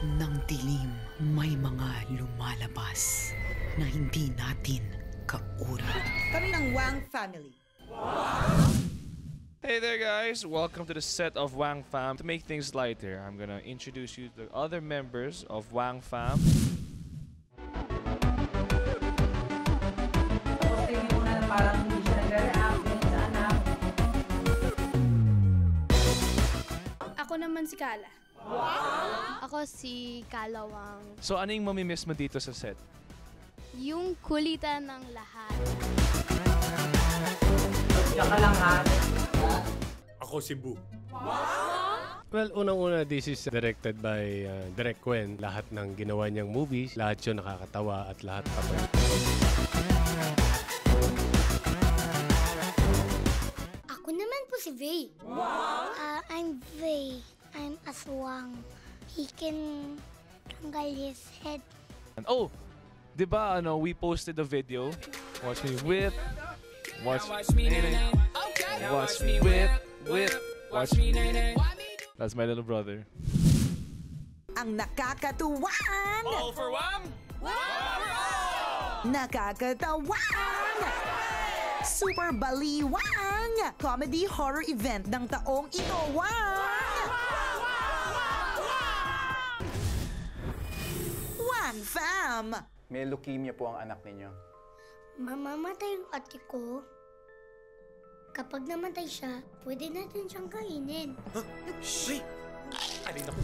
ng dilim, may mga lumalabas na hindi natin kauri. Kami ng Wang family. Hey there guys, welcome to the set of Wang Fam. To make things lighter, I'm gonna introduce you to the other members of Wang Fam. Ako naman si Kala. Wow! Ako si Kalawang. So ano yung mamimiss mo dito sa set? Yung kulitan ng lahat. Ako si Boo. Well, unang-una, this is directed by Direk Quen. Lahat ng ginawa niyang movies, lahat yun nakakatawa at lahat kapag. Ako naman po si Vey. Wow! I'm Vey. I'm aswang. He can tanggal his head. And oh, di ba we posted a video. Watch me whip. Watch me whip. Watch me. That's my little brother. Ang nakakatuwang! All for Wang! Nakakatawang! Super baliwang! Comedy horror event ng taong ito. Wang! Wang Fam! May leukemia po ang anak ninyo. Mamamatay yung ate ko. Kapag namatay siya, pwede natin siyang kainin. Ay, naku.